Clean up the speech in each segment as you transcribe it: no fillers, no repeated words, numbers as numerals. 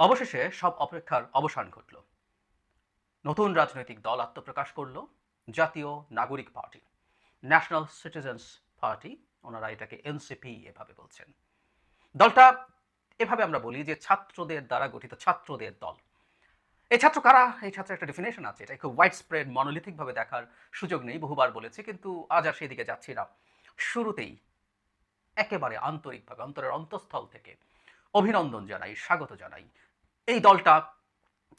অবশেষে সব অপেক্ষার অবসান ঘটল। নতুন রাজনৈতিক দল আত্মপ্রকাশ করল, জাতীয় নাগরিক পার্টি, ন্যাশনাল সিটিজেন্স পার্টি। ওনারা এটাকে এনসিপি এভাবে বলছেন। দলটা এভাবে আমরা বলি যে ছাত্রদের দ্বারা গঠিত ছাত্রদের দল। এই ছাত্র কারা? এই ছাত্রের একটা ডেফিনেশন আছে। এটা খুব ওয়াইড স্প্রেড মনোলিথিকভাবে দেখার সুযোগ নেই, বহুবার বলেছি, কিন্তু আজ আর সেদিকে যাচ্ছি না। শুরুতেই একেবারে আন্তরিকভাবে অন্তরের অন্তঃস্থল থেকে অভিনন্দন জানাই, স্বাগত জানাই এই দলটা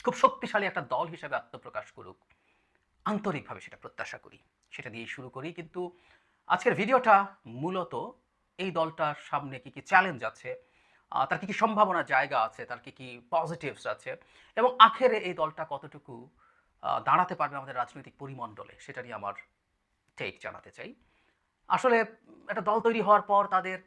খুব শক্তিশালী একটা দল হিসেবে আত্মপ্রকাশ করুক। আন্তরিকভাবে সেটা প্রত্যাশা করি। সেটা দিয়েই শুরু করি। কিন্তু আজকের ভিডিওটা মূলত এই দলটার সামনে কি চ্যালেঞ্জ আছে, তার কি সম্ভাবনার জায়গা আছে, তার কি পজিটিভস আছে এবং আখেরে এই দলটা কতটুকু দাঁড়াতে পারবে আমাদের রাজনৈতিক পরিমণ্ডলে, সেটা নিয়ে আমার টেক জানাতে চাই। আসলে একটা দল তৈরি হওয়ার পর তাদের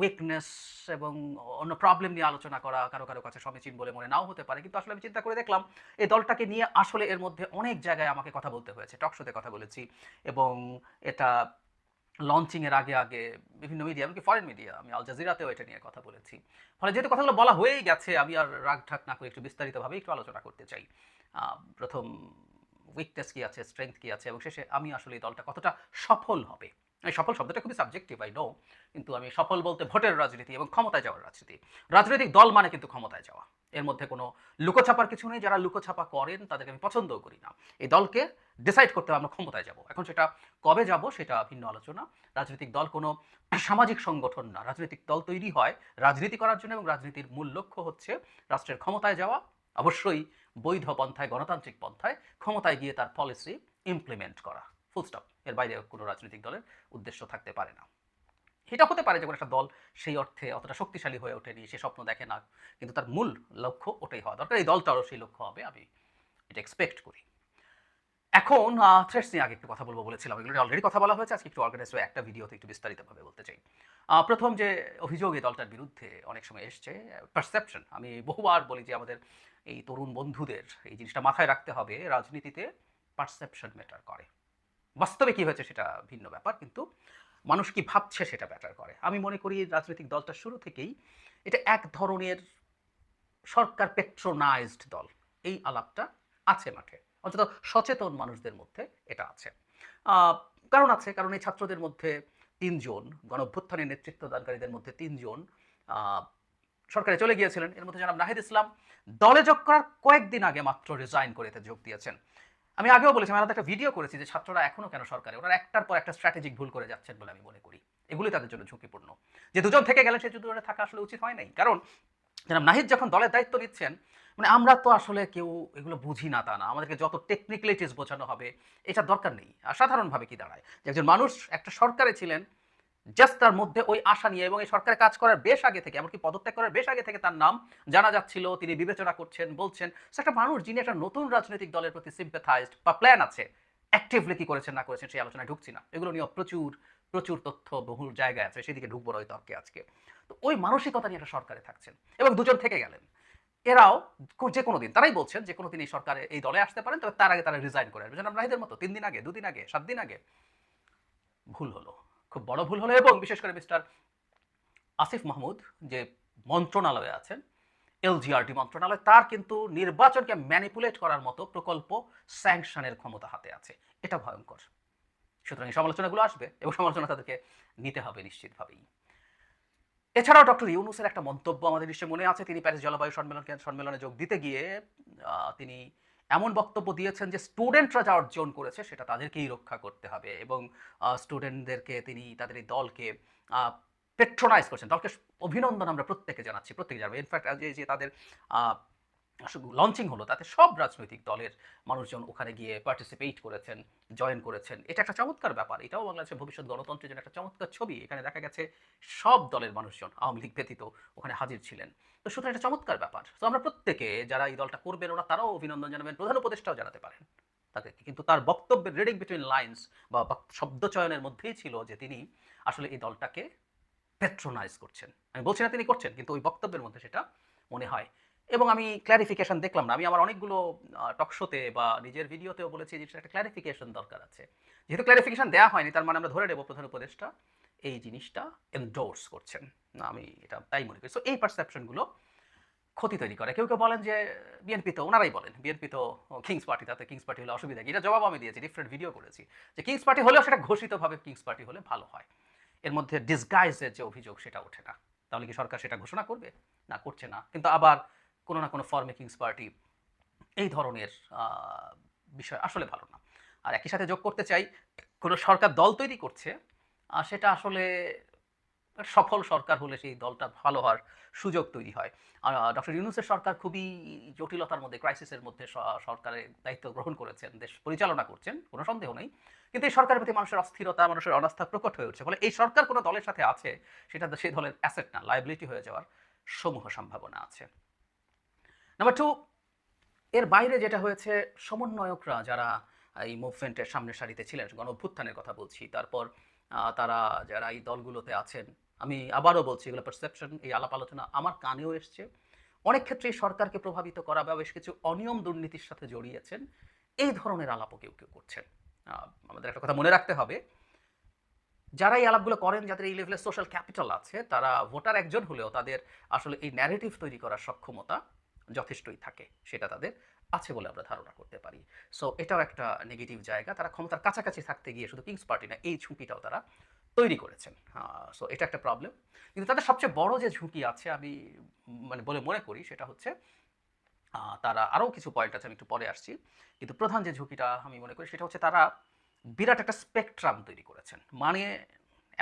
উইকনেস এবং অন্য প্রবলেম নিয়ে আলোচনা করা কারো কাছে সমীচীন বলে মনে নাও হতে পারে। কিন্তু আসলে আমি চিন্তা করে দেখলাম এই দলটাকে নিয়ে আসলে এর মধ্যে অনেক জায়গায় আমাকে কথা বলতে হয়েছে। টক শোতে কথা বলেছি এবং এটা লঞ্চিং এর আগে বিভিন্ন মিডিয়া, এমনকি ফরেন মিডিয়া, আমি আল জাজিরাতেও এটা নিয়ে কথা বলেছি। ফলে যেহেতু কথাগুলো বলা হয়েই গেছে, আমি আর রাগ-ঢাক না করে একটু বিস্তারিতভাবে একটু আলোচনা করতে চাই। ১ম উইকনেস কি আছে, স্ট্রেংথ কি আছে এবং শেষে আমি আসলে এই দলটা কতটা সফল হবে। এই সফল শব্দটা খুবই সাবজেক্টিভ, আই নো। কিন্তু আমি সফল বলতে ভোটের রাজনীতি এবং ক্ষমতায় যাওয়ার রাজনীতি। রাজনৈতিক দল মানে কিন্তু ক্ষমতায় যাওয়া। এর মধ্যে কোনো লুকোছাপার কিছু নেই। যারা লুকোছাপা করেন তাদেরকে আমি পছন্দও করি না। এই দলকে ডিসাইড করতে হবে আমরা ক্ষমতায় যাব। এখন সেটা কবে যাব সেটা ভিন্ন আলোচনা। রাজনৈতিক দল কোনো সামাজিক সংগঠন না। রাজনৈতিক দল তৈরি হয় রাজনীতি করার জন্য এবং রাজনীতির মূল লক্ষ্য হচ্ছে রাষ্ট্রের ক্ষমতায় যাওয়া। অবশ্যই বৈধ পন্থায়, গণতান্ত্রিক পন্থায় ক্ষমতায় গিয়ে তার পলিসি ইমপ্লিমেন্ট করা। Full stop. এর বাইরে কোনো রাজনৈতিক দলের উদ্দেশ্য থাকতে পারে না। এটা হতে পারে যে কোনো একটা দল সেই অর্থে অতটা শক্তিশালী হয়ে ওঠেনি, সে স্বপ্ন দেখে না। কিন্তু তার মূল লক্ষ্য ওটাই হওয়া দরকার। এই দলটারও সেই লক্ষ্য হবে, আমি এটা এক্সপেক্ট করি। এখন থ্রেটস নিয়ে আগে একটু কথা বলব বলেছিলাম। এগুলো অলরেডি কথা বলা হয়েছে। আজকে একটু অর্গানাইজড হয়ে একটা ভিডিওতে একটু বিস্তারিতভাবে বলতে চাই। ১ম যে অভিযোগ এই দলটার বিরুদ্ধে অনেক সময় এসছে, পারসেপশন। আমি বহুবার বলি যে আমাদের এই তরুণ বন্ধুদের এই জিনিসটা মাথায় রাখতে হবে, রাজনীতিতে পারসেপশন ম্যাটার করে। বাস্তবে কি হয়েছে সেটা ভিন্ন ব্যাপার, কিন্তু মানুষ কি ভাবছে সেটা ম্যাটার করে। আমি মনে করি রাজনৈতিক দলটা শুরু থেকেই এটা এক ধরনের সরকার পেট্রোনাইজড দল। এই আলাপটা আছে মাঠে। অন্তত সচেতন মানুষদের মধ্যে এটা আছে। আ কারণ আছে, কারণ এই ছাত্রদের মধ্যে ৩ জন, গণঅভ্যুত্থানের নেতৃত্বদানকারীদের মধ্যে ৩ জন আ সরকারে চলে গিয়েছিলেন। এর মধ্যে জনাব নাহিদ ইসলাম দলে যোগ করার কয়েকদিন আগে মাত্র রিজাইন করে এতে যোগ দিয়েছেন। আমি আগেও বলেছি, আমি আলাদা একটা ভিডিও করেছি যে ছাত্ররা এখনো কেন সরকারে, ওনারা একটার পর একটা স্ট্র্যাটেজিক ভুল করে যাচ্ছেন বলে আমি মনে করি। এগুলোই তাদের জন্য ঝুঁকিপূর্ণ। যে দুজন থেকে গেলেন সেই দুজনে থাকা আসলে উচিত হয় নাই। কারণ জনাব নাহিদ যখন দলের দায়িত্ব নিচ্ছেন, মানে আমরা তো আসলে কেউ এগুলো বুঝি না তা না। আমাদেরকে যত টেকনিক্যালিটিস বোঝানো হবে এটার দরকার নেই। সাধারণভাবে কি দাঁড়ায়? যে একজন মানুষ একটা সরকারে ছিলেন, জাস্ট তার মধ্যে ওই আশা নিয়ে এবং এই সরকারে কাজ করার বেশ আগে থেকে, এমনকি পদত্যাগ করার বেশ আগে থেকে তার নাম জানা যাচ্ছিল, তিনি বিবেচনা করছেন, বলছেন। সো একটা মানুষ যিনি একটা নতুন রাজনৈতিক দলের প্রতি সিম্প্যাথাইজড বা প্ল্যান আছে, অ্যাক্টিভলি কি করেছেন না করেছেন সেই আলোচনায় ঢুকছি না। এগুলো নিয়েও প্রচুর তথ্য বহুল জায়গায় আছে, সেদিকে ঢুকবো না ওই তর্কে আজকে। তো ওই মানসিকতা নিয়ে একটা সরকারে থাকছেন এবং দুজন থেকে গেলেন। এরাও যেকোনো দিন তারাই বলছেন যেকোনো দিন এই সরকারে এই দলে আসতে পারেন, তবে তার আগে তারা রিজাইন করে আসবেন। জনাব নাহিদের মতো ৩ দিন আগে, ২ দিন আগে, ৭ দিন আগে। ভুল হলো। খুব বড় ভুল হলো এবং বিশেষ করে মিস্টার আসিফ মাহমুদ যে মন্ত্রণালয়ে আছেন, এলজিআরডি মন্ত্রণালয়, তার কিন্তু নির্বাচনকে ম্যানিপুলেট করার মতো প্রকল্প স্যাংশনের ক্ষমতা হাতে আছে। এটা ভয়ঙ্কর। সুতরাং এই সমালোচনাগুলো আসবে এবং সমালোচনা তাদেরকে নিতে হবে নিশ্চিতভাবেই। এছাড়াও ডক্টর ইউনূসের একটা মন্তব্য আমাদের নিশ্চয়ই মনে আছে। তিনি প্যারিস জলবায়ু সম্মেলনে যোগ দিতে গিয়ে তিনি এমন বক্তব্য দিয়েছেন যে স্টুডেন্টরা যা অর্জন করেছে সেটা তাদেরকেই রক্ষা করতে হবে এবং স্টুডেন্টদেরকে তিনি তাদের এই দলকে আ পেট্রোনাইজ করছেন। দলকে অভিনন্দন আমরা প্রত্যেকে জানাচ্ছি, প্রত্যেকে জানাবো। ইনফ্যাক্ট যে তাদের আ লঞ্চিং হলো তাতে সব রাজনৈতিক দলের মানুষজন ওখানে গিয়ে পার্টিসিপেট করেছেন, জয়েন করেছেন। এটা একটা চমৎকার ব্যাপার। এটাও বাংলাদেশের ভবিষ্যৎ গণতন্ত্রের জন্য একটা চমৎকার ছবি। এখানে দেখা গেছে সব দলের মানুষজন, আওয়ামী লীগ ব্যতীত, ওখানে হাজির ছিলেন। তো সুতরাং একটা চমৎকার ব্যাপার। তো আমরা প্রত্যেকে যারা এই দলটা করবেন ওরা তারাও অভিনন্দন জানাবেন, প্রধান উপদেষ্টাও জানাতে পারেন তাদেরকে। কিন্তু তার বক্তব্যের রিডিং বিটুইন লাইনস বা শব্দ চয়নের মধ্যেই ছিল যে তিনি আসলে এই দলটাকে প্যাট্রোনাইজ করছেন। আমি বলছি না তিনি করছেন, কিন্তু ওই বক্তব্যের মধ্যে সেটা মনে হয়। এবং আমি ক্লারিফিকেশন দেখলাম না। আমি আমার অনেকগুলো টক শোতে বা নিজের ভিডিওতেও বলেছি যে একটা ক্লারিফিকেশন দরকার আছে। যেহেতু ক্লারিফিকেশন দেওয়া হয়নি তার মানে আমরা ধরে নেব প্রধান উপদেষ্টা এই জিনিসটা এন্ডোর্স করছেন। না, আমি এটা তাই মনে করি। সো এই পারসেপশন গুলো ক্ষতি তৈরি করে। কেউ কেউ বলেন যে বিএনপি তো ওনারাই বলেন বিএনপি তো কিংস পার্টি, তাতে কিংস পার্টি হলে অসুবিধা কি? এটা জবাব আমি দিয়েছি, ডিফারেন্ট ভিডিও করেছি যে কিংস পার্টি হলেও সেটা ঘোষিতভাবে কিংস পার্টি হলে ভালো হয়। এর মধ্যে ডিসগাইজের যে অভিযোগ সেটা ওঠে না। তাহলে কি সরকার সেটা ঘোষণা করবে? না, করছে না। কিন্তু আবার কোনো না কোনো ফর্মে কিংস পার্টি এই ধরনের বিষয় আসলে ভালো না। আর একই সাথে যোগ করতে চাই, কোনো সরকার দল তৈরি করছে, সেটা আসলে সফল সরকার হলে সেই দলটা ভালো হওয়ার সুযোগ তৈরি হয়। ডক্টর ইউনূসের সরকার খুবই জটিলতার মধ্যে, ক্রাইসিসের মধ্যে সরকারের দায়িত্ব গ্রহণ করেছেন, দেশ পরিচালনা করছেন, কোনো সন্দেহ নেই। কিন্তু এই সরকারের প্রতি মানুষের অস্থিরতা, মানুষের অনাস্থা প্রকট হয়ে উঠছে। ফলে এই সরকার কোনো দলের সাথে আছে, সেটা সেই দলের অ্যাসেট না, লায়াবিলিটি হয়ে যাওয়ার সমূহ সম্ভাবনা আছে। নাম্বার 2, এর বাইরে যেটা হয়েছে, সমন্বয়করা যারা এই মুভমেন্টের সামনের সারিতে ছিলেন, গণঅভ্যুত্থানের কথা বলছি, তারপর তারা যারা এই দলগুলোতে আছেন, আমি আবারও বলছি এগুলো পারসেপশন, এই আলাপ আলোচনা আমার কানেও এসছে। অনেক ক্ষেত্রেই সরকারকে প্রভাবিত করা বা বেশ কিছু অনিয়ম দুর্নীতির সাথে জড়িয়েছেন, এই ধরনের আলাপও কেউ কেউ করছেন। আমাদের একটা কথা মনে রাখতে হবে, যারা এই আলাপগুলো করেন, যাদের এই লেভেলের সোশ্যাল ক্যাপিটাল আছে, তারা ভোটার একজন হলেও তাদের আসলে এই ন্যারেটিভ তৈরি করার সক্ষমতা যথেষ্টই থাকে, সেটা তাদের আছে বলে আমরা ধারণা করতে পারি। সো এটাও একটা নেগেটিভ জায়গা। তারা ক্ষমতার কাছাকাছি থাকতে গিয়ে শুধু কিংস পার্টি না, এই ঝুঁকিটাও তারা তৈরি করেছেন। সো এটা একটা প্রবলেম। কিন্তু তাদের সবচেয়ে বড় যে ঝুঁকি আছে আমি মানে বলে মনে করি, সেটা হচ্ছে তারা আরও কিছু পয়েন্ট আছে, আমি একটু পরে আসছি। কিন্তু প্রধান যে ঝুঁকিটা আমি মনে করি সেটা হচ্ছে তারা বিরাট একটা স্পেকট্রাম তৈরি করেছেন। মানে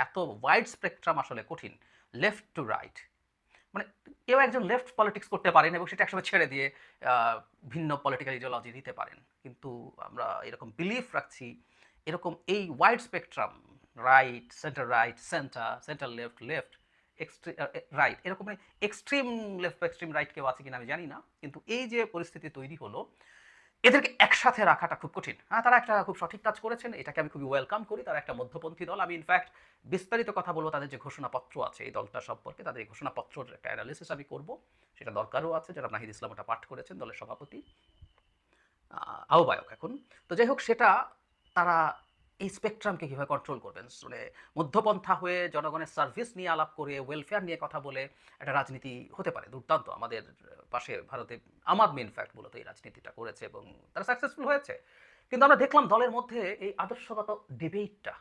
এত ওয়াইড স্পেকট্রাম আসলে কঠিন। লেফট টু রাইট, মানে কেউ একজন লেফট পলিটিক্স করতে পারেন এবং সেটা একসময় ছেড়ে দিয়ে ভিন্ন পলিটিক্যাল ইডিওলজি দিতে পারেন। কিন্তু আমরা এরকম বিলিফ রাখছি, এরকম এই wide spectrum, right, centre, centre left, left, right, এরকম এক্সট্রিম লেফট বা এক্সট্রিম রাইট কেউ আছে কিনা আমি জানি না। কিন্তু এই যে পরিস্থিতি তৈরি হলো, এদেরকে একসাথে রাখাটা খুব কঠিন। তারা একটা খুব সঠিক কাজ করেছেন, এটাকে আমি খুবই ওয়েলকাম করি। তারা একটা মধ্যপন্থী দল। আমি ইনফ্যাক্ট বিস্তারিত কথা বলবো তাদের যে ঘোষণাপত্র আছে এই দলটা সম্পর্কে, তাদের এই ঘোষণাপত্রের একটা অ্যানালিসিস আমি করব, সেটা দরকারও আছে। যারা নাহিদ ইসলাম ওটা পাঠ করেছেন, দলের সভাপতি, আহ্বায়ক এখন। তো যাই হোক, সেটা তারা এই স্পেকট্রামকে কীভাবে কন্ট্রোল করবেন, মানে মধ্যপন্থা হয়ে জনগণের সার্ভিস নিয়ে আলাপ করে, ওয়েলফেয়ার নিয়ে কথা বলে একটা রাজনীতি হতে পারে দুর্দান্ত। আমাদের পাশে ভারতে আম আদমি ইনফ্যাক্ট মূলত এই রাজনীতিটা করেছে এবং তারা সাকসেসফুল হয়েছে। কিন্তু আমরা দেখলাম দলের মধ্যে এই আদর্শগত ডিবেটটা,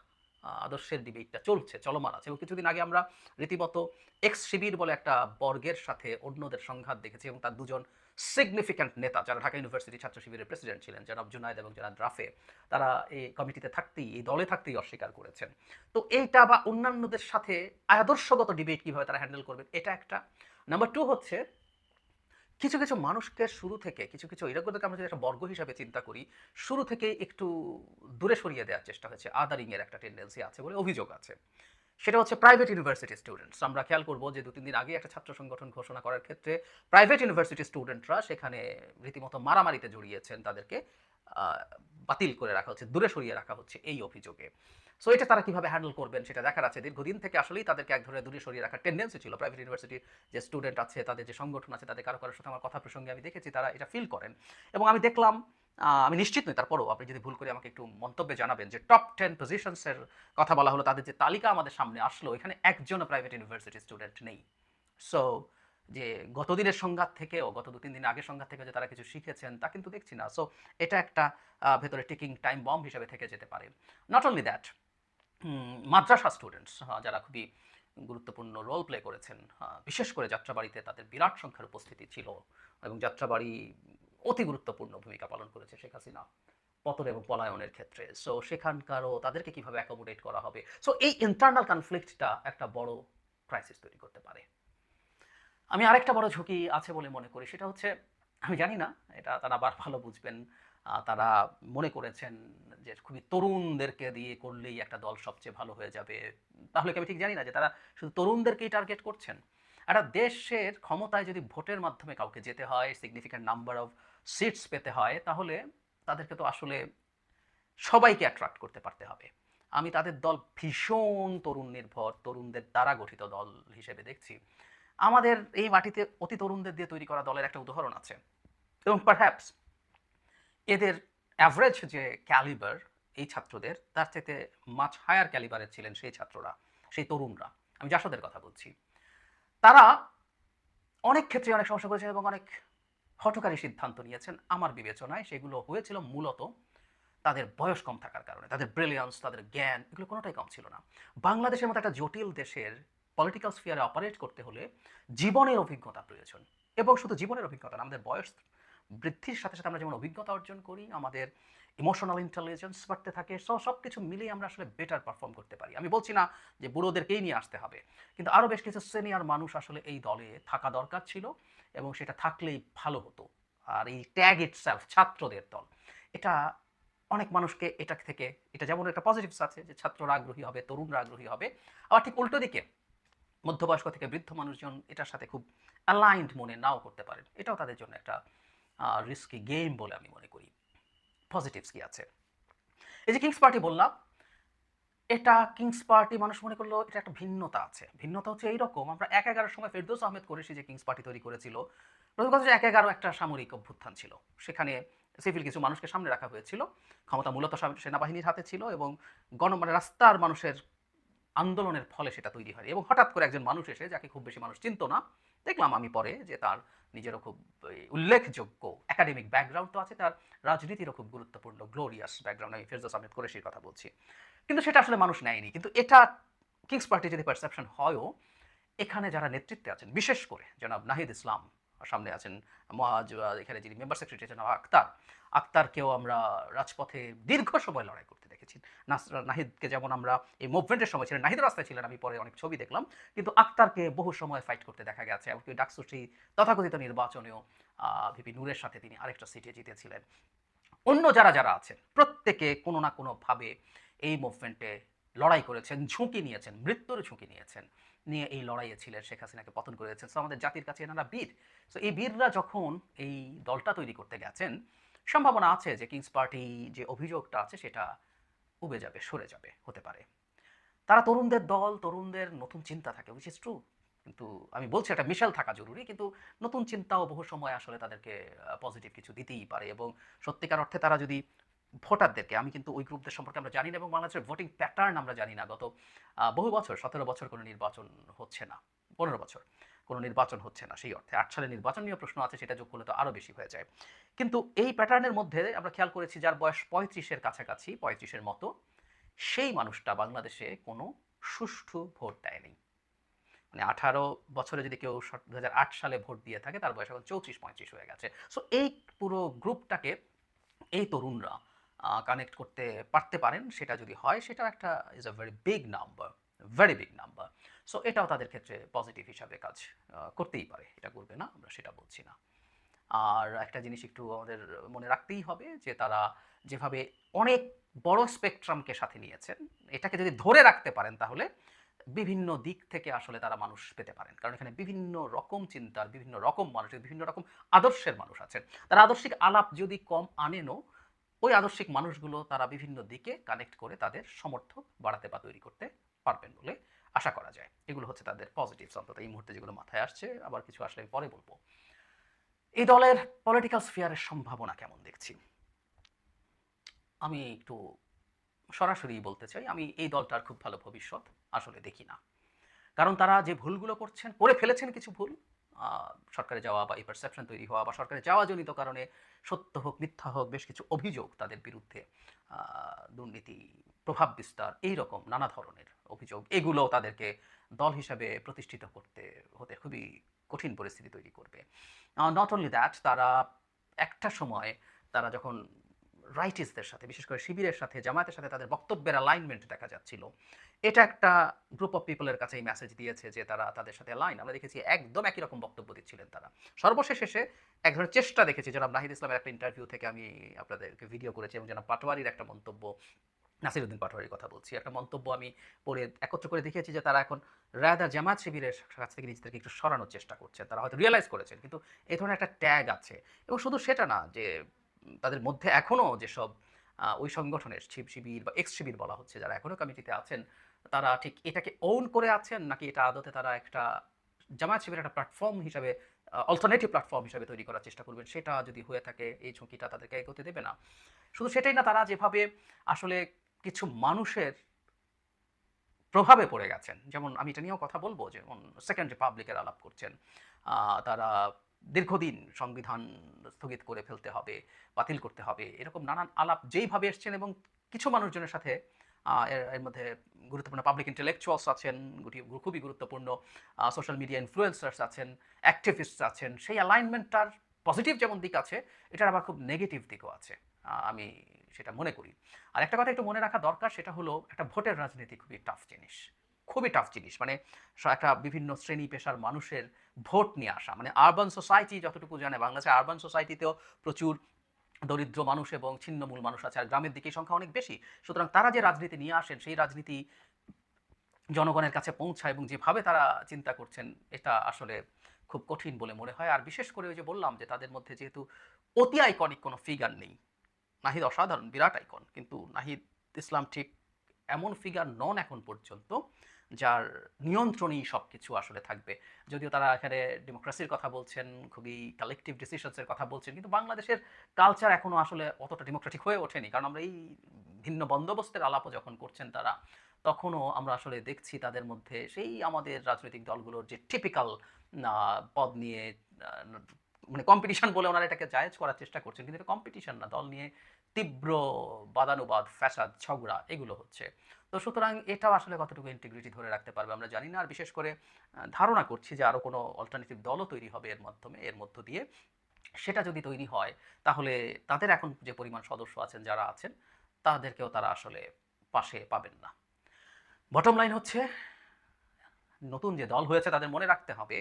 আদর্শের ডিবেটটা চলছে, চলমান আছে। এবং কিছুদিন আগে আমরা রীতিমতো এক্স শিবির বলে একটা বর্গের সাথে অন্যদের সংঘাত দেখেছি এবং তার দুজন সিগনিফিক্যান্ট নেতা, যারা ঢাকা ইউনিভার্সিটি ছাত্র শিবিরের প্রেসিডেন্ট ছিলেন, জনাব জুনায়েদ এবং জনাব রাফে, তারা এই কমিটিতে থাকতেই, এই দলে থাকতেই অস্বীকার করেছেন। তো এইটা বা অন্যান্যদের সাথে আদর্শগত ডিবেট কীভাবে তারা হ্যান্ডেল করবেন, এটা একটা। নাম্বার 2 হচ্ছে কিছু কিছু মানুষকে শুরু থেকে, কিছু কিছু এরকমকে আমরা যদি একটা বর্গ হিসাবে চিন্তা করি, শুরু থেকেই একটু দূরে সরিয়ে দেওয়ার চেষ্টা হয়েছে। আদারিংয়ের একটা টেন্ডেন্সি আছে বলে অভিযোগ আছে। সেটা হচ্ছে প্রাইভেট ইউনিভার্সিটি স্টুডেন্টস। আমরা খেয়াল করব যে ২-৩ দিন আগে একটা ছাত্র সংগঠন ঘোষণা করার ক্ষেত্রে প্রাইভেট ইউনিভার্সিটি স্টুডেন্টরা সেখানে রীতিমতো মারামারিতে জড়িয়েছেন। তাদেরকে বাতিল করে রাখা হচ্ছে, দূরে সরিয়ে রাখা হচ্ছে এই অভিযোগে। সো এটা তারা কিভাবে হ্যান্ডেল করবেন সেটা দেখার আছে। দীর্ঘদিন থেকে আসলেই তাদেরকে এক ধরনের দূরে সরিয়ে রাখার টেন্ডেন্সি ছিল। প্রাইভেট ইউনিভার্সিটির যে স্টুডেন্ট আছে, তাদের যে সংগঠন আছে, তাদের কারো সাথে আমার কথা প্রসঙ্গে আমি দেখেছি তারা এটা ফিল করেন। এবং আমি দেখলাম, আমি নিশ্চিত নই, তারপরও আপনি যদি ভুল করে আমাকে একটু মন্তব্যে জানাবেন, যে টপ 10 পজিশনসের কথা বলা হলো, তাদের যে তালিকা আমাদের সামনে আসলো, এখানে একজনও প্রাইভেট ইউনিভার্সিটি স্টুডেন্ট নেই। সো যে গতদিনের সংঘাত থেকেও, গত ২-৩ দিন আগের সংঘাত থেকে যে তারা কিছু শিখেছেন তা কিন্তু দেখছি না। সো এটা একটা ভেতরে টিকিং টাইম বম্ব হিসেবে থেকে যেতে পারে। Not only that, Madrasa students, যারা খুবই গুরুত্বপূর্ণ রোল প্লে করেছেন, বিশেষ করে যাত্রাবাড়িতে তাদের বিরাট সংখ্যার উপস্থিতি ছিল এবং যাত্রাবাড়ি অতি গুরুত্বপূর্ণ ভূমিকা পালন করেছে শেখ হাসিনা পতন এবং পলায়নের ক্ষেত্রে। সো সেখানকারও তাদেরকে কিভাবে অ্যাকোমোডেট করা হবে। সো এই ইন্টারনাল কনফ্লিক্টটা একটা বড় ক্রাইসিস তৈরি করতে পারে। আমি আরেকটা বড় ঝুঁকি আছে বলে মনে করি, সেটা হচ্ছে, আমি জানি না, এটা তারা আবার ভালো বুঝবেন, তারা মনে করেছেন যে খুবই তরুণদেরকে দিয়ে করলেই একটা দল সবচেয়ে ভালো হয়ে যাবে। তাহলে কি আমি ঠিক জানি না যে তারা শুধু তরুণদেরকেই টার্গেট করছেন? একটা দেশের ক্ষমতায় যদি ভোটের মাধ্যমে কাউকে যেতে হয়, সিগনিফিক্যান্ট নাম্বার অফ সিটস পেতে হয়, তাহলে তাদেরকে তো আসলে সবাইকে অ্যাট্রাক্ট করতে পারতে হবে। আমি তাদের দল ভীষণ তরুণ নির্ভর, তরুণদের দ্বারা গঠিত দল হিসেবে দেখছি। আমাদের এই মাটিতে অতি তরুণদের দিয়ে তৈরি করা দলের একটা উদাহরণ আছে এবং পারহ্যাপস এদের অ্যাভারেজ যে ক্যালিবার এই ছাত্রদের, তার চাইতে মাচ হায়ার ক্যালিবারের ছিলেন সেই ছাত্ররা, সেই তরুণরা। আমি জাসদের কথা বলছি। তারা অনেক ক্ষেত্রে অনেক সমস্যা করেছেন এবং অনেক হঠকারী সিদ্ধান্ত নিয়েছেন। আমার বিবেচনায় সেগুলো হয়েছিল মূলত তাদের বয়স কম থাকার কারণে। তাদের ব্রিলিয়ান্স, তাদের জ্ঞান এগুলো কোনোটাই কম ছিল না। বাংলাদেশের মতো একটা জটিল দেশের পলিটিক্যাল স্ফিয়ারে অপারেট করতে হলে জীবনের অভিজ্ঞতা প্রয়োজন। এবং শুধু জীবনের অভিজ্ঞতা না, আমাদের বয়স বৃদ্ধির সাথে, সাথে আমরা যেমন অভিজ্ঞতা অর্জন করি, আমাদের ইমোশনাল ইন্টেলিজেন্স বাড়তে থাকে। সবকিছু মিলিয়ে আমরা আসলে বেটার পারফর্ম করতে পারি। আমি বলছি না যে বুড়োদেরকেই নিয়ে আসতে হবে। কিন্তু আরো বেশ কিছু সিনিয়র মানুষ আসলে এই দলে থাকা দরকার ছিল এবং সেটা থাকলেই ভালো হতো। আর এই ট্যাগ ইটসেলফ ছাত্রদের দল, এটা অনেক মানুষকে এটা থেকে, এটা যেমন একটা পজিটিভস আছে যে ছাত্ররা আগ্রহী হবে, তরুণরা আগ্রহী হবে। আবার ঠিক উল্টো দিকে মধ্যবয়স্ক থেকে বৃদ্ধ মানুষজন এটার সাথে খুব অ্যালাইন্ড মনে নাও করতে পারেন। এটাও তাদের জন্য একটা রিস্কি গেম বলে আমি মনে করি। পজিটিভস কি আছে? এই যে কিংস পার্টি বললাম, এটা কিংস পার্টি মানুষ মনে করলো এটা একটা ভিন্নতা আছে। ভিন্নতা হচ্ছে এইরকম, আমরা ১-১১ সময় ফেরদৌস আহমেদ কুরেশি যে কিংস পার্টি তৈরি করেছিল, প্রথম কথা হচ্ছে ১-১১ একটা সামরিক অভ্যুত্থান ছিল। সেখানে সিভিল কিছু মানুষকে সামনে রাখা হয়েছিল। ক্ষমতা মূলত সেনাবাহিনীর হাতে ছিল এবং মানে রাস্তার মানুষের আন্দোলনের ফলে সেটা তৈরি হয় এবং হঠাৎ করে একজন মানুষ এসে, যাকে খুব বেশি মানুষ চিনত না, দেখলাম আমি পরে যে তার নিজেরও খুব উল্লেখযোগ্য একাডেমিক ব্যাকগ্রাউন্ড তো আছে, তার রাজনীতিরও খুব গুরুত্বপূর্ণ গ্লোরিয়াস ব্যাকগ্রাউন্ড, আমি ফেরদৌস আহমেদ কুরেশির কথা বলছি। কিন্তু সেটা আসলে মানুষ নেয়নি। কিন্তু এটা কিংস পার্টি যদি পারসেপশন হয়ও, এখানে যারা নেতৃত্বে আছেন, বিশেষ করে জনাব নাহিদ ইসলাম সামনে আছেন, এখানে যিনি মেম্বার সেক্রেটারি জনাব আক্তার, আক্তারকেও আমরা রাজপথে দীর্ঘ সময় লড়াই করতে দেখেছি। নাহিদকে যেমন আমরা এই মুভমেন্টের সময় ছিলেন, নাহিদ রাস্তায় ছিলেন, আমি পরে অনেক ছবি দেখলাম, কিন্তু আক্তারকে বহু সময় ফাইট করতে দেখা গেছে। এমনকি ডাকসু সেই তথাকথিত নির্বাচনেও ভিপি নূরের সাথে তিনি আরেকটা সিটে জিতেছিলেন। অন্য যারা যারা আছেন প্রত্যেকে কোনো না কোনোভাবে এই মুভমেন্টে লড়াই করেছেন, ঝুঁকি নিয়েছেন, মৃত্যুর ঝুঁকি নিয়েছেন, নিয়ে এই লড়াইয়ে ছিলেন, শেখ হাসিনাকে পতন করে দিয়েছেন। সো আমাদের জাতির কাছে এনারা বীর। সো এই বীররা যখন এই দলটা তৈরি করতে গেছেন, সম্ভাবনা আছে যে কিংস পার্টি যে অভিযোগটা আছে সেটা উবে যাবে, সরে যাবে, হতে পারে। তারা তরুণদের দল, তরুণদের নতুন চিন্তা থাকে, উইচ ইজ ট্রু। কিন্তু আমি বলছি একটা মিশেল থাকা জরুরি, কিন্তু নতুন চিন্তাও বহু সময় আসলে তাদেরকে পজিটিভ কিছু দিতেই পারে এবং সত্যিকার অর্থে তারা যদি ভোটারদেরকে, আমি কিন্তু ওই গ্রুপদের সম্পর্কে আমরা জানি না এবং বাংলাদেশের ভোটিং প্যাটার্ন আমরা জানি না। গত বহু বছর, ১৭ বছর কোনো নির্বাচন হচ্ছে না, ১৫ বছর কোনো নির্বাচন হচ্ছে না, সেই অর্থে ৮ সালে নির্বাচন নিয়ে প্রশ্ন আছে, সেটা যোগ করলে তো আরও বেশি হয়ে যায়। কিন্তু এই প্যাটার্নের মধ্যে আমরা খেয়াল করেছি যার বয়স ৩৫-এর কাছাকাছি, ৩৫-এর মতো, সেই মানুষটা বাংলাদেশে কোনো সুষ্ঠু ভোট দেয়নি। মানে ১৮ বছরে যদি কেউ ২০০৮ সালে ভোট দিয়ে থাকে, তার বয়স এখন ৩৪-৩৫ হয়ে গেছে। সো এই পুরো গ্রুপটাকে এই তরুণরা কানেক্ট করতে পারতে পারেন, সেটা যদি হয়, সেটা একটা is a very big number, very big number. So এটাও তাদের ক্ষেত্রে পজিটিভ হিসাবে কাজ করতেই পারে। এটা করবে না, আমরা সেটা বলছি না। আর একটা জিনিস একটু আমাদের মনে রাখতেই হবে যে তারা যেভাবে অনেক বড় স্পেকট্রামকে সাথে নিয়েছেন, এটাকে যদি ধরে রাখতে পারেন তাহলে বিভিন্ন দিক থেকে আসলে তারা মানুষ পেতে পারেন। কারণ এখানে বিভিন্ন রকম চিন্তার, বিভিন্ন রকম মানুষের, বিভিন্ন রকম আদর্শের মানুষ আছেন। তারা আদর্শিক আলাপ যদি কম আনেনও, ওই আদর্শিক মানুষগুলো তারা বিভিন্ন দিকে কানেক্ট করে তাদের সমর্থক বাড়াতে বা তৈরি করতে পারবেন বলে আশা করা যায়। এগুলো হচ্ছে তাদের পজিটিভস, অন্তত এই মুহূর্তে যেগুলো মাথায় আসছে। আবার কিছু আসলে আমি পরে বলবো। এই দলের পলিটিক্যাল স্ফিয়ারের সম্ভাবনা কেমন দেখছি? আমি একটু সরাসরি বলতে চাই, আমি এই দলটার খুব ভালো ভবিষ্যৎ আসলে দেখি না। কারণ তারা যে ভুলগুলো করছেন, করে ফেলেছেন কিছু ভুল, সরকারে যাওয়া বা এই পারসেপশন তৈরি হওয়া বা সরকারে যাওয়াজনিত কারণে সত্য হোক মিথ্যা হোক বেশ কিছু অভিযোগ তাদের বিরুদ্ধে, দুর্নীতি, প্রভাব বিস্তার, এইরকম নানা ধরনের অভিযোগ, এগুলো তাদেরকে দল হিসাবে প্রতিষ্ঠিত করতে হতে খুবই কঠিন পরিস্থিতি তৈরি করবে। নট অনলি দ্যাট, তারা একটা সময় তারা যখন রাইটিসদের সাথে, বিশেষ করে শিবিরের সাথে, জামায়াতের সাথে তাদের বক্তব্যের অ্যালাইনমেন্ট দেখা যাচ্ছিল, এটা একটা গ্রুপ অফ পিপলের কাছে এই মেসেজ দিয়েছে যে তারা তাদের সাথে লাইন। আমরা দেখেছি একদম একই রকম বক্তব্য দিচ্ছিলেন তারা। সর্বশেষ এসে এক ধরনের চেষ্টা দেখেছি, জনাব নাহিদ ইসলামের একটা ইন্টারভিউ থেকে আমি আপনাদেরকে ভিডিও করেছি এবং জনাব পাটোয়ারির একটা মন্তব্য, নাসিরউদ্দিন পাটোয়ারির কথা বলছি, একটা মন্তব্য আমি পড়ে একত্র করে দেখিয়েছি যে তারা এখন রাদার জামায়াত শিবিরের কাছ থেকে নিজেদেরকে একটু সরানোর চেষ্টা করছেন। তারা হয়তো রিয়ালাইজ করেছেন, কিন্তু এই ধরনের একটা ট্যাগ আছে। এবং শুধু সেটা না, যে তাদের মধ্যে এখনও যেসব ওই সংগঠনের শিবির বা এক্স শিবির বলা হচ্ছে, যারা এখনও কমিটিতে আছেন, তারা ঠিক এটাকে ওন করে আছেন নাকি এটা আদতে তারা একটা জামায়াত শিবিরের একটা প্ল্যাটফর্ম হিসাবে, অল্টারনেটিভ প্ল্যাটফর্ম হিসাবে তৈরি করার চেষ্টা করবেন, সেটা যদি হয়ে থাকে এই ঝুঁকিটা তাদেরকে এগোতে দেবে না। শুধু সেটাই না, তারা যেভাবে আসলে কিছু মানুষের প্রভাবে পড়ে গেছেন, যেমন আমি এটা নিয়েও কথা বলবো, যেমন সেকেন্ড রিপাবলিকের আলাপ করছেন, তারা দীর্ঘদিন সংবিধান স্থগিত করে ফেলতে হবে, বাতিল করতে হবে, এরকম নানান আলাপ যেইভাবে এসছেন এবং কিছু মানুষজনের সাথে এর মধ্যে গুরুত্বপূর্ণ পাবলিক ইন্টেলেকচুয়ালস আছেন, খুবই গুরুত্বপূর্ণ সোশ্যাল মিডিয়া ইনফ্লুয়েন্সার্স আছেন, অ্যাক্টিভিস্টস আছেন। সেই অ্যালাইনমেন্টটার পজিটিভ যেমন দিক আছে, এটার আবার খুব নেগেটিভ দিকও আছে। আমি সেটা মনে করি। আর একটা কথা একটু মনে রাখা দরকার, সেটা হলো একটা ভোটের রাজনীতি খুবই টাফ জিনিস। খুবই টাফ জিনিস। মানে একটা বিভিন্ন শ্রেণী পেশার মানুষের ভোট নিয়ে আসা। মানে আরবান সোসাইটি যতটুকু জানে, বাংলাদেশের আরবান সোসাইটিতেও প্রচুর দরিদ্র মানুষ এবং ছিন্নমূল মানুষ আছে, আর গ্রামের দিকে সংখ্যা অনেক বেশি। সুতরাং তারা যে রাজনীতি নিয়ে আসেন, সেই রাজনীতি জনগণের কাছে পৌঁছায় এবং যেভাবে তারা চিন্তা করছেন, এটা আসলে খুব কঠিন বলে মনে হয়। আর বিশেষ করে ওই যে বললাম যে তাদের মধ্যে যেহেতু অতি আইকনিক কোনো ফিগার নেই, নাহিদ অসাধারণ বিরাট আইকন, কিন্তু নাহিদ ইসলাম ঠিক এমন ফিগার নন এখন পর্যন্ত যার নিয়ন্ত্রণেই সব কিছু আসলে থাকবে। যদিও তারা এখানে ডেমোক্রেসির কথা বলছেন, খুবই কালেকটিভ ডিসিশনসের কথা বলছেন, কিন্তু বাংলাদেশের কালচার এখনও আসলে অতটা ডেমোক্রেটিক হয়ে ওঠেনি। কারণ আমরা এই ভিন্ন বন্দোবস্তের আলাপও যখন করছেন তারা, তখনও আমরা আসলে দেখছি তাদের মধ্যে সেই আমাদের রাজনৈতিক দলগুলোর যে টিপিক্যাল পদ নিয়ে মানে কম্পিটিশন বলে ওনারা এটাকে জায়েজ করার চেষ্টা করছেন, কিন্তু এটা কম্পিটিশন না, দল নিয়ে তীব্র বাদানুবাদ, ফ্যাসাদ, ঝগড়া এগুলো হচ্ছে। তো সুতরাং এটাও আসলে কতটুকু ইন্টিগ্রিটি ধরে রাখতে পারবে আমরা জানি না। আর বিশেষ করে ধারণা করছি যে আরও কোনো অল্টারনেটিভ দলও তৈরি হবে এর মাধ্যমে, এর মধ্য দিয়ে। সেটা যদি তৈরি হয়, তাহলে তাদের এখন যে পরিমাণ সদস্য আছেন, যারা আছেন, তাদেরকেও তারা আসলে পাশে পাবেন না। বটম লাইন হচ্ছে, নতুন যে দল হয়েছে তাদের মনে রাখতে হবে,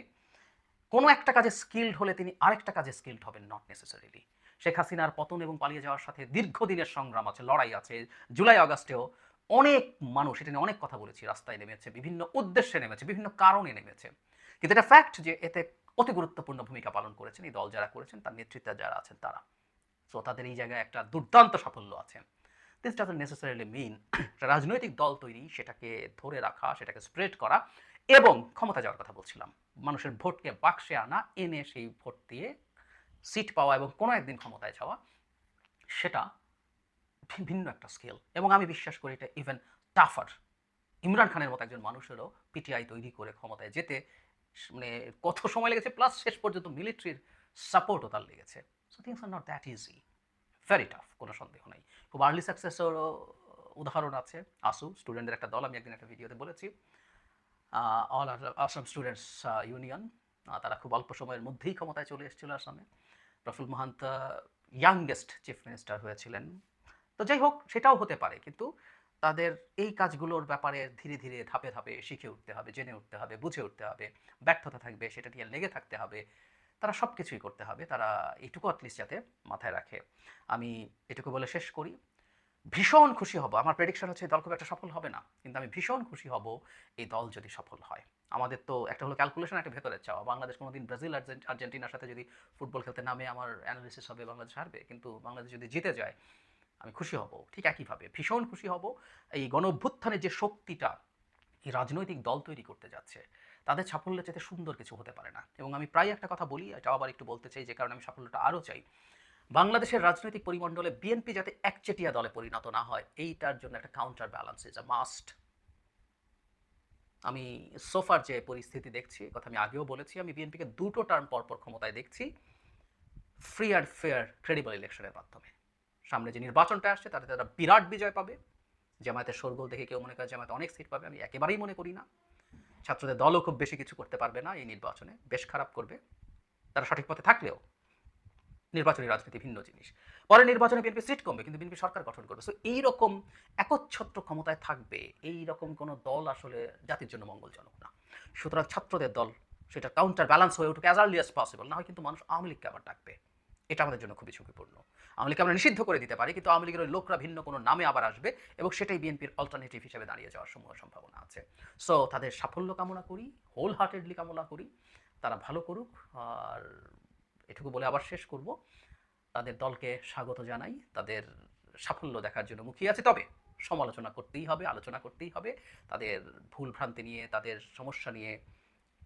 কোনো একটা কাজে স্কিলড হলে তিনি আরেকটা কাজে স্কিলড হবেন নট নেসেসারিলি। শেখ হাসিনার পতন এবং পালিয়ে যাওয়ার সাথে দীর্ঘদিনের সংগ্রাম আছে, লড়াই আছে। জুলাই আগস্টেও অনেক মানুষ, এটা নিয়ে অনেক কথা বলেছি, রাস্তায় নেমেছে, বিভিন্ন উদ্দেশ্যে নেমেছে, বিভিন্ন কারণে নেমেছে। কিন্তু এটা ফ্যাক্ট যে এতে অতি গুরুত্বপূর্ণ ভূমিকা পালন করেছেন এই দল যারা করেছেন, তার নেতৃত্বে যারা আছেন তারা। সো তাদের এই জায়গায় একটা দুর্দান্ত সাফল্য আছে। দিস ডাজন্ট নেসেসারিলি মিন একটা রাজনৈতিক দল তৈরি, সেটাকে ধরে রাখা, সেটাকে স্প্রেড করা এবং ক্ষমতা যাওয়ার কথা বলছিলাম, মানুষের ভোটকে বাক্সে আনা, এনে সেই ভোট দিয়ে সিট পাওয়া এবং কোনো একদিন ক্ষমতায় যাওয়া, সেটা ভিন্ন একটা স্কেল। এবং আমি বিশ্বাস করি এটা ইভেন টাফার। ইমরান খানের মতো একজন মানুষেরও পিটিআই তৈরি করে ক্ষমতায় যেতে মানে কত সময় লেগেছে, প্লাস শেষ পর্যন্ত মিলিটারির সাপোর্টও তার লেগেছে। So things are not that easy, very tough, কোনো সন্দেহ নেই। খুব আর্লি সাকসেসেরও উদাহরণ আছে। আসু স্টুডেন্টদের একটা দল, আমি একদিন একটা ভিডিওতে বলেছি, অল আসাম স্টুডেন্টস ইউনিয়ন, তারা খুব অল্প সময়ের মধ্যেই ক্ষমতায় চলে এসেছিল আসামে। প্রফুল মহান্ত ইয়াংগেস্ট চিফ মিনিস্টার হয়েছিলেন। তো যাই হোক, সেটাও হতে পারে, কিন্তু তাদের এই কাজগুলোর ব্যাপারে ধীরে ধীরে ধাপে ধাপে শিখে উঠতে হবে, জেনে উঠতে হবে, বুঝে উঠতে হবে। ব্যর্থতা থাকবে, সেটা নিয়ে লেগে থাকতে হবে। তারা সব কিছুই করতে হবে, তারা এইটুকু অ্যাটলিস্ট যাতে মাথায় রাখে। আমি এটুকু বলে শেষ করি, ভীষণ খুশি হব, আমার প্রেডিকশন হচ্ছে এই দল খুব একটা সফল হবে না, কিন্তু আমি ভীষণ খুশি হব এই দল যদি সফল হয়। আমাদের তো একটা হলো ক্যালকুলেশন, একটা ভেতরের চাওয়া। বাংলাদেশ কোনোদিন ব্রাজিল আর্জেন্টিনার সাথে যদি ফুটবল খেলতে নামে, আমার অ্যানালিসিস হবে বাংলাদেশ হারবে, কিন্তু বাংলাদেশ যদি জিতে যায় আমি খুশি হব। ঠিক একইভাবে ভীষণ খুশি হব এই গণ অভ্যুত্থানের যে শক্তিটা এই রাজনৈতিক দল তৈরি করতে যাচ্ছে, তাদের সাফল্যের চাইতে সুন্দর কিছু হতে পারে না। এবং আমি প্রায় একটা কথা বলি, এটা আবার একটু বলতে চাই, যে কারণে আমি সাফল্যটা আরও চাই। বাংলাদেশের রাজনৈতিক পরিমণ্ডলে বিএনপি যাতে একচেটিয়া দলে পরিণত না হয়, এইটার জন্য একটা counter balance is a must. আমি সোফার যে পরিস্থিতি দেখছি, কথা আমি আগেও বলেছি, আমি বিএনপিকে দুটো টার্ম পরপর ক্ষমতায় দেখছি ফ্রি অ্যান্ড ফেয়ার ক্রেডিবল ইলেকশনের মাধ্যমে। সামনে যে নির্বাচনটা আসছে তাতে তারা বিরাট বিজয় পাবে। জামায়াতের শোরগোল দেখে কেউ মনে করে জামায়াত অনেক সিট পাবে, আমি একেবারেই মনে করি না। ছাত্রদের দলও খুব বেশি কিছু করতে পারবে না এই নির্বাচনে, বেশ খারাপ করবে তারা সঠিক পথে থাকলেও। নির্বাচনী রাজনীতি ভিন্ন জিনিস। পরে নির্বাচনে বিএনপি সিট কমবে, কিন্তু বিএনপি সরকার গঠন করবে। সো এইরকম একচ্ছত্র ক্ষমতায় থাকবে, এইরকম কোনো দল আসলে জাতির জন্য মঙ্গলজনক না। সুতরাং ছাত্রদের দল সেটা কাউন্টার ব্যালেন্স হয়ে উঠুক অ্যাজ আর্লি অ্যাজ পসিবল, না হয় কিন্তু মানুষ আওয়ামী লীগকে আবার ডাকবে। এটা আমাদের জন্য খুবই ঝুঁকিপূর্ণ। আওয়ামী লীগকে আমরা নিষিদ্ধ করে দিতে পারি, কিন্তু আওয়ামী লীগের ওই লোকরা ভিন্ন কোনো নামে আবার আসবে এবং সেটাই বিএনপির অল্টারনেটিভ হিসেবে দাঁড়িয়ে যাওয়ার সম্ভাবনা আছে। সো তাদের সাফল্য কামনা করি, হোল হার্টেডলি কামনা করি, তারা ভালো করুক। আর এটুকু বলে আবার শেষ করব, তাদের দলকে স্বাগত জানাই, তাদের সাফল্য দেখার জন্য মুখিয়ে আছে। তবে সমালোচনা করতেই হবে, আলোচনা করতেই হবে, তাদের ভুল ভ্রান্তি নিয়ে, তাদের সমস্যা নিয়ে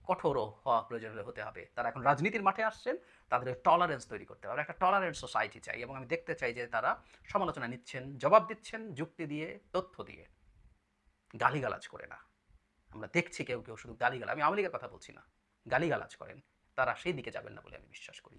কঠোরও হওয়া প্রয়োজন হতে হবে। তারা এখন রাজনীতির মাঠে আসছেন, তাদের টলারেন্স তৈরি করতে হবে। একটা টলারেন্স সোসাইটি চাই, এবং আমি দেখতে চাই যে তারা সমালোচনা নিচ্ছেন, জবাব দিচ্ছেন যুক্তি দিয়ে, তথ্য দিয়ে, গালিগালাজ করে না। আমরা দেখছি কেউ কেউ শুধু গালিগালাজ, আমি আওয়ামী লীগের কথা বলছি না, গালিগালাজ করেন, তারা সেই দিকে যাবেন না বলে আমি বিশ্বাস করি।